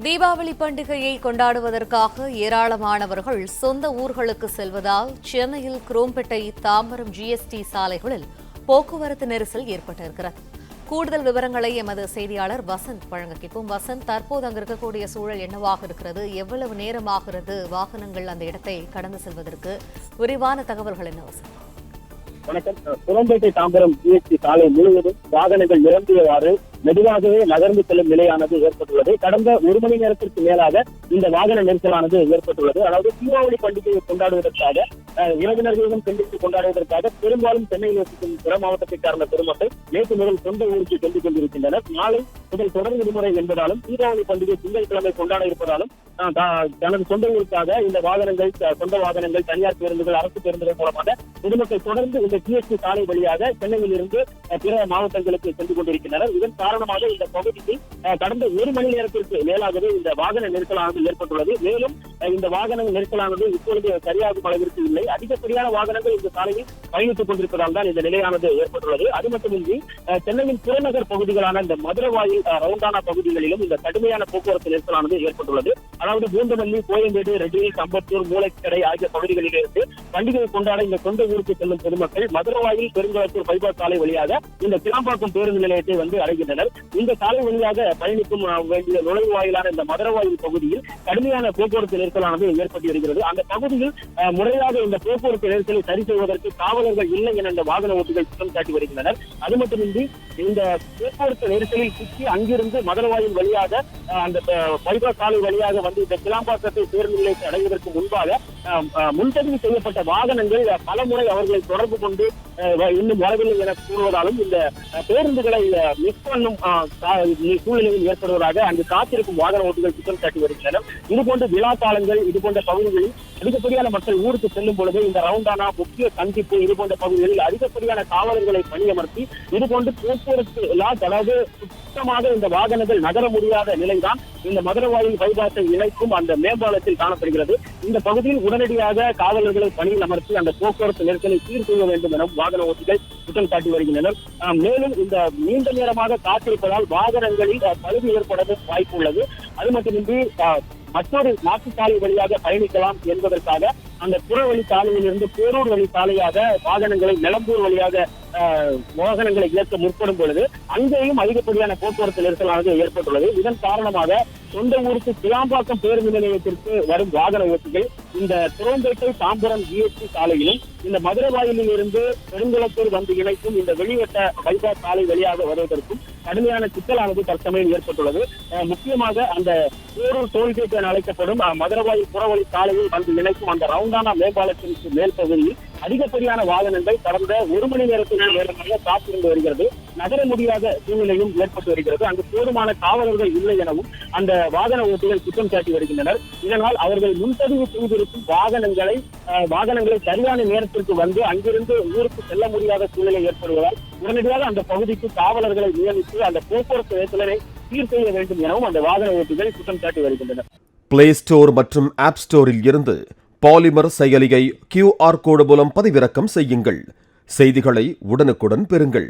தீபாவளி பண்டிகையை கொண்டாடுவதற்காக ஏராளமானவர்கள் சொந்த ஊர்களுக்கு செல்வதால் சென்னையில் குரோம்பேட்டை, தாம்பரம் ஜிஎஸ்டி சாலைகளில் போக்குவரத்து நெரிசல் ஏற்பட்டிருக்கிறது. கூடுதல் விவரங்களை எமது செய்தியாளர் வசந்த் வழங்க கேட்போம். வசந்த், தற்போது அங்கு இருக்கக்கூடிய சூழல் என்னவாக இருக்கிறது? எவ்வளவு நேரமாகிறது வாகனங்கள் அந்த இடத்தை கடந்து செல்வதற்கு? விரிவான தகவல்கள் என்ன வசந்த்? வணக்கம். குரோம்பேட்டை தாம்பரம் ஜிஎஸ்டி சாலை முழுவதும் வாகனங்கள் நிரம்பியவாறு மெதுவாகவே நகர்ந்து செல்லும் நிலையானது ஏற்பட்டுள்ளது. கடந்த ஒரு மணி நேரத்திற்கு மேலாக இந்த வாகன நெரிசலானது ஏற்பட்டுள்ளது. அதாவது தீபாவளி பண்டிகையை கொண்டாடுவதற்காக, விருந்தினர்களுடன் சென்று கொண்டாடுவதற்காக பெரும்பாலும் சென்னையில் வசிக்கும் பிற மாவட்டத்தை சார்ந்த பெருமக்கள் நேற்று முதல் சொந்த ஊருக்கு சென்று கொண்டிருக்கின்றனர். நாளை முதல் தொடர் விடுமுறை என்பதாலும் தீபாவளி பண்டிகை திங்கட்கிழமை கொண்டாட இருப்பதாலும் தனது சொந்த ஊருக்காக இந்த வாகனங்கள், சொந்த வாகனங்கள், தனியார் பேருந்துகள், அரசு பேருந்துகள் மூலமாக பொதுமக்கள் தொடர்ந்து இந்த ஜிஎஸ்டி சாலை வழியாக சென்னையில் இருந்து பிற மாவட்டங்களுக்கு சென்று கொண்டிருக்கின்றனர். இதன் காரணமாக இந்த பகுதியில் கடந்த ஒரு மணி நேரத்திற்கு மேலாகவே இந்த வாகன நெரிசலானது ஏற்பட்டுள்ளது. மேலும் இந்த வாகன நெரிசலானது இப்பொழுது சரியாகும் அளவிற்கு இல்லை. அதிகப்படியான வாகனங்கள் இந்த சாலையில் பயணித்துக் கொண்டிருப்பதால் தான் இந்த நிலையானது ஏற்பட்டுள்ளது. அது மட்டுமின்றி சென்னையின் புறநகர் பகுதிகளான இந்த மதுரவாயில், ரவுண்டானா பகுதிகளிலும் இந்த கடுமையான போக்குவரத்து நெரிசலானது ஏற்பட்டுள்ளது. அதாவது பூந்தமல்லி, கோயம்பேடு, ரெட்டியில், அம்பத்தூர், மூளைக்கடை ஆகிய பகுதிகளிலிருந்து பண்டிகையை கொண்டாட இந்த சொந்த ஊருக்கு செல்லும் பொதுமக்கள் மதுரவாயில், பெருங்குளத்தூர் பைபாஸ் சாலை வழியாக இந்த கிளாம்பாக்கம் பேருந்து நிலையத்தை வந்து அடைகின்றனர். இந்த சாலை வழியாக பயணிக்கும் வேண்டிய நுழைவாயிலான இந்த மதுரவாயில் பகுதியில் கடுமையான போக்குவரத்து நெரிசலானது ஏற்பட்டு வருகிறது. அந்த பகுதியில் முறையாக இந்த போக்குவரத்து நெரிசலை சரி செய்வதற்கு காவலர்கள் இல்லை என இந்த வாகன ஓட்டிகள் குற்றம் சாட்டி வருகின்றனர். அது மட்டுமின்றி இந்த போக்குவரத்து நெரிசலில் சிக்கி அங்கிருந்து மதுரவாயில் வழியாக அந்த பைபாஸ் சாலை வழியாக வந்து இந்த கிளாம்பாக்கத்தை பேருந்து நிலையத்தை அடைவதற்கு முன்பாக முன்பதிவு செய்யப்பட்ட வாகனங்கள் பல முறை அவர்களை தொடர்பு கொண்டு இன்னும் வரவில்லை என கூறுவதாலும் இந்த பேருந்துகளை மிஸ் பண்ணும் சூழ்நிலையில் ஏற்படுவதாக அங்கு காத்திருக்கும் வாகன ஓட்டிகள் குற்றம் சாட்டி வருகின்றனர். இதுபோன்ற விழா காலங்கள், இதுபோன்ற பகுதிகளில் அதிகப்படியான மக்கள் ஊருக்கு செல்லும் பொழுது இந்த ரவுண்டானா, முக்கிய சந்திப்பு, இதுபோன்ற பகுதிகளில் அதிகப்படியான காவலர்களை பணியமர்த்தி இதுபோன்று போக்குவரத்து அதாவது சுத்தமாக இந்த வாகனங்கள் நகர முடியாத நிலைதான் இந்த மதுரவாயில் பைபாஸை இணைக்கும் அந்த மேம்பாலத்தில் காணப்படுகிறது. இந்த பகுதியில் உடனடியாக காவலர்களை பணியில் அமர்த்தி அந்த போக்குவரத்து நெரிசலை சீர் செய்ய வேண்டும் என வாகன ஓட்டிகள் குற்றம் சாட்டி வருகின்றனர். மேலும் இந்த நீண்ட நேரமாக காத்திருப்பதால் வாகனங்களில் பழுது ஏற்படவும் வாய்ப்பு உள்ளது. அது மட்டுமின்றி மற்றொரு நாட்டு சாலை வழியாக பயணிக்கலாம் என்பதற்காக அந்த புறவழி சாலையில் இருந்து பேரூர் வழி சாலையாக வாகனங்களை நிலம்பூர் வழியாக வாகனங்களை இயக்க முற்படும் பொழுது அங்கேயும் அதிகப்படியான போக்குவரத்து நெரிசலானது ஏற்பட்டுள்ளது. இதன் காரணமாக சொந்த ஊருக்கு கிளாம்பாக்கம் பேருந்து நிலையத்திற்கு வரும் வாகன ஓட்டிகள் இந்த குரோம்பேட்டை, தாம்பரம் ஜிஎஸ்டி சாலையிலும் இந்த மதுரவாயிலில் இருந்து பெருங்குளத்தூர் வந்து இணைக்கும் இந்த வெளிவட்ட பைபாஸ் சாலை வழியாக வருவதற்கும் கடுமையான சிக்கலானது தற்சமயம் ஏற்பட்டுள்ளது. முக்கியமாக அந்த பேரூர் டோல்கேட் என அழைக்கப்படும் மதுரவாயில் புறவழி சாலையில் வந்து இணைக்கும் அந்த ரவுண்டானா மேம்பாலத்திற்கு மேல் பகுதியில் அதிகப்படியான வாகனங்கள் கடந்த ஒரு மணி நேரத்திற்கு மேலாக காத்திருந்து வருகிறது. நகர முடியாத சூழ்நிலையும் ஏற்பட்டு வருகிறது. அங்கு போதுமான காவலர்கள் இல்லை எனவும் அந்த வாகன ஓட்டிகள் குற்றம் சாட்டி வருகின்றனர். இதனால் அவர்கள் முன்பதிவு செய்திருக்கும் வாகனங்களை சரியான நேரத்திற்கு வந்து அங்கிருந்து ஊருக்கு செல்ல முடியாத சூழ்நிலை ஏற்படுவதால் உடனடியாக அந்த பகுதிக்கு காவலர்களை நியமித்து அந்த போக்குவரத்து நெரிசலை சீர் செய்ய வேண்டும் எனவும் அந்த வாகன ஓட்டிகள் குற்றம் சாட்டி வருகின்றனர். பிளே ஸ்டோர் மற்றும் ஆப் ஸ்டோரில் இருந்து பாலிமர் செயலியை QR கோடு மூலம் பதிவிறக்கம் செய்யுங்கள். செய்திகளை உடனுக்குடன் பெறுங்கள்.